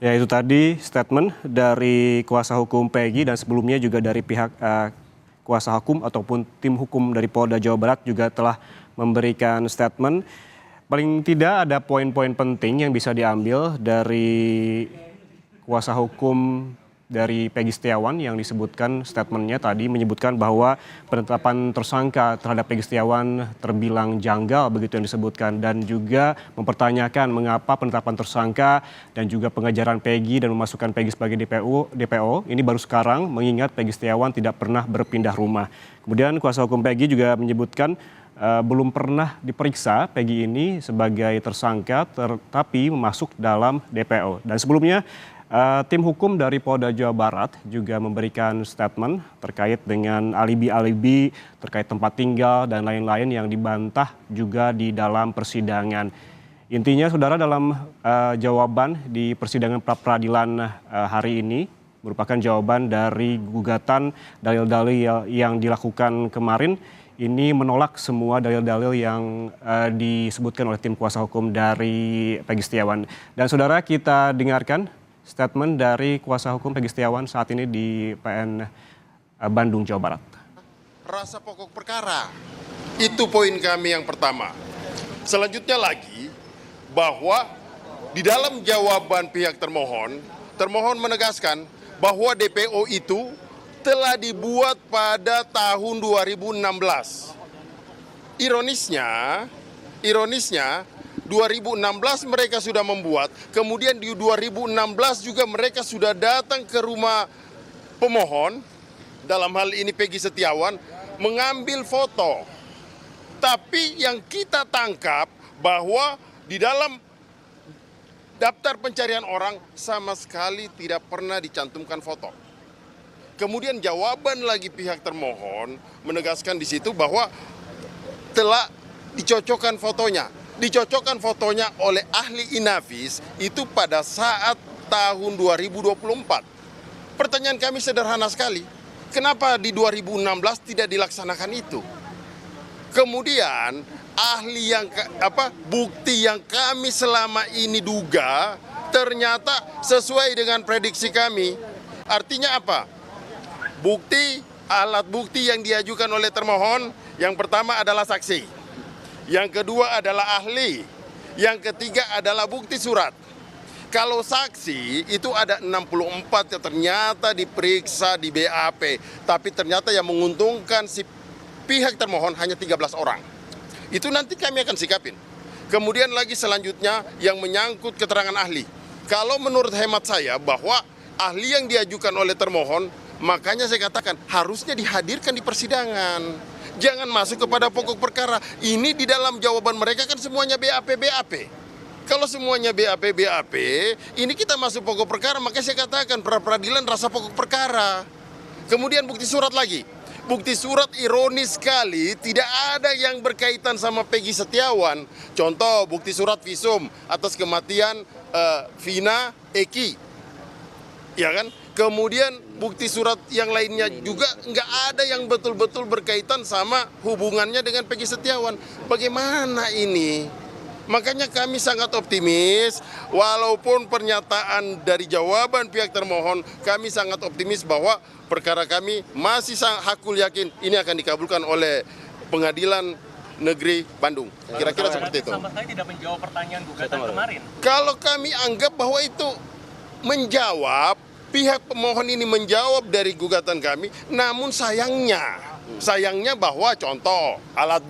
Ya, itu tadi statement dari kuasa hukum Peggy dan sebelumnya juga dari pihak kuasa hukum ataupun tim hukum dari Polda Jawa Barat juga telah memberikan statement. Paling tidak ada poin-poin penting yang bisa diambil dari kuasa hukum dari Peggy Setiawan yang disebutkan statementnya tadi menyebutkan bahwa penetapan tersangka terhadap Peggy Setiawan terbilang janggal begitu yang disebutkan, dan juga mempertanyakan mengapa penetapan tersangka dan juga pengejaran Peggy dan memasukkan Peggy sebagai DPO ini baru sekarang mengingat Peggy Setiawan tidak pernah berpindah rumah. Kemudian kuasa hukum Peggy juga menyebutkan belum pernah diperiksa Peggy ini sebagai tersangka tetapi masuk dalam DPO. Dan sebelumnya tim hukum dari Polda Jawa Barat juga memberikan statement terkait dengan alibi-alibi terkait tempat tinggal dan lain-lain yang dibantah juga di dalam persidangan. Intinya saudara, dalam jawaban di persidangan pra-peradilan hari ini merupakan jawaban dari gugatan dalil-dalil yang dilakukan kemarin. Ini menolak semua dalil-dalil yang disebutkan oleh tim kuasa hukum dari Peggy Setiawan. Dan saudara, kita dengarkan statement dari kuasa hukum Peggy Setiawan saat ini di PN Bandung, Jawa Barat. Rasa pokok perkara, itu poin kami yang pertama. Selanjutnya lagi, bahwa di dalam jawaban pihak termohon menegaskan bahwa DPO itu telah dibuat pada tahun 2016. Ironisnya 2016 mereka sudah membuat, kemudian di 2016 juga mereka sudah datang ke rumah pemohon, dalam hal ini Peggy Setiawan, mengambil foto. Tapi yang kita tangkap bahwa di dalam daftar pencarian orang sama sekali tidak pernah dicantumkan foto. Kemudian jawaban lagi pihak termohon menegaskan di situ bahwa telah dicocokkan fotonya oleh ahli Inavis itu pada saat tahun 2024. Pertanyaan kami sederhana sekali, kenapa di 2016 tidak dilaksanakan itu? Kemudian bukti yang kami selama ini duga ternyata sesuai dengan prediksi kami. Artinya apa? Alat bukti yang diajukan oleh termohon, yang pertama adalah saksi, yang kedua adalah ahli, yang ketiga adalah bukti surat. Kalau saksi itu ada 64 yang ternyata diperiksa di BAP, tapi ternyata yang menguntungkan si pihak termohon hanya 13 orang. Itu nanti kami akan sikapin. Kemudian lagi selanjutnya yang menyangkut keterangan ahli. Kalau menurut hemat saya bahwa ahli yang diajukan oleh termohon, makanya saya katakan harusnya dihadirkan di persidangan. Jangan masuk kepada pokok perkara. Ini di dalam jawaban mereka kan semuanya BAP. Kalau semuanya BAP, ini kita masuk pokok perkara, maka saya katakan pra-peradilan rasa pokok perkara. Kemudian bukti surat lagi. Bukti surat ironis sekali tidak ada yang berkaitan sama Peggy Setiawan. Contoh bukti surat visum atas kematian Vina Eki. Ya kan? Kemudian bukti surat yang lainnya juga nggak ada yang betul-betul berkaitan sama hubungannya dengan Peggy Setiawan. Bagaimana ini? Makanya kami sangat optimis, walaupun pernyataan dari jawaban pihak termohon, kami sangat optimis bahwa perkara kami masih hakul yakin ini akan dikabulkan oleh Pengadilan Negeri Bandung. Kira-kira seperti itu. Sama sekali tidak menjawab pertanyaan gugatan kemarin. Kalau kami anggap bahwa itu menjawab, pihak pemohon ini menjawab dari gugatan kami, namun sayangnya bahwa contoh alat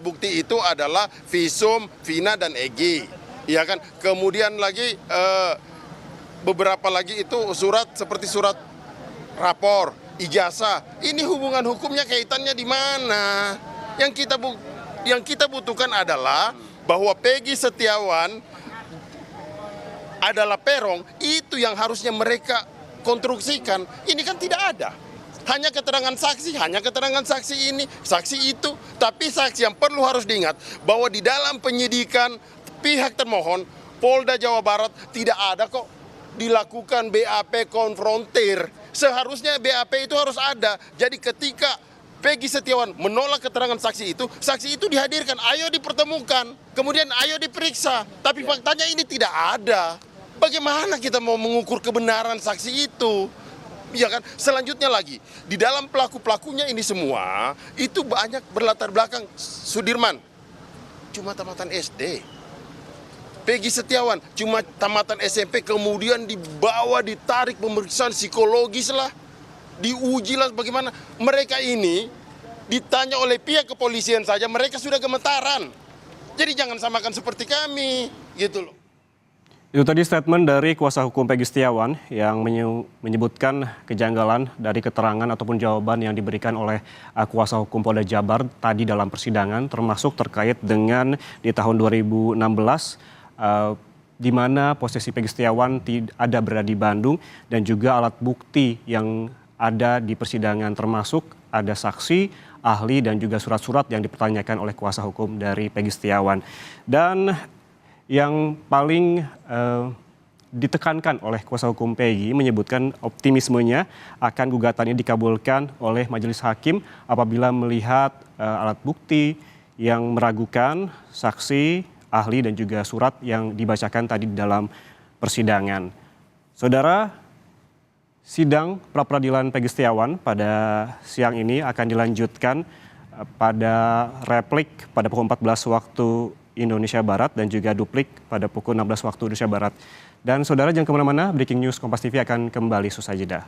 bukti itu adalah visum, Vina dan Egi, ya kan. Kemudian lagi beberapa lagi itu surat seperti surat rapor, ijazah. Ini hubungan hukumnya kaitannya di mana? Yang kita butuhkan adalah bahwa Peggy Setiawan adalah peron, itu yang harusnya mereka konstruksikan. Ini kan tidak ada. Hanya keterangan saksi ini, saksi itu. Tapi saksi yang perlu harus diingat bahwa di dalam penyidikan pihak termohon, Polda Jawa Barat tidak ada kok dilakukan BAP konfrontir. Seharusnya BAP itu harus ada. Jadi ketika Peggy Setiawan menolak keterangan saksi itu dihadirkan, ayo dipertemukan, kemudian ayo diperiksa. Tapi faktanya ini tidak ada. Bagaimana kita mau mengukur kebenaran saksi itu? Ya kan? Selanjutnya lagi, di dalam pelaku-pelakunya ini semua, itu banyak berlatar belakang Sudirman. Cuma tamatan SD. Peggy Setiawan, cuma tamatan SMP, kemudian dibawa, ditarik pemeriksaan psikologis lah. Diuji lah bagaimana. Mereka ini ditanya oleh pihak kepolisian saja, mereka sudah gemetaran. Jadi jangan samakan seperti kami, gitu loh. Itu tadi statement dari kuasa hukum Peggy Setiawan yang menyebutkan kejanggalan dari keterangan ataupun jawaban yang diberikan oleh kuasa hukum Polda Jabar tadi dalam persidangan, termasuk terkait dengan di tahun 2016 di mana posisi Peggy Setiawan ada berada di Bandung dan juga alat bukti yang ada di persidangan termasuk ada saksi, ahli dan juga surat-surat yang dipertanyakan oleh kuasa hukum dari Peggy Setiawan. Dan yang paling ditekankan oleh kuasa hukum Peggy menyebutkan optimismenya akan gugatannya dikabulkan oleh majelis hakim apabila melihat alat bukti yang meragukan saksi, ahli dan juga surat yang dibacakan tadi di dalam persidangan. Saudara, sidang pra-peradilan Peggy Setiawan pada siang ini akan dilanjutkan pada replik pada pukul 14 waktu Indonesia Barat dan juga duplik pada pukul 16 waktu Indonesia Barat. Dan saudara jangan kemana-mana, Breaking News Kompas TV akan kembali sesaat jeda.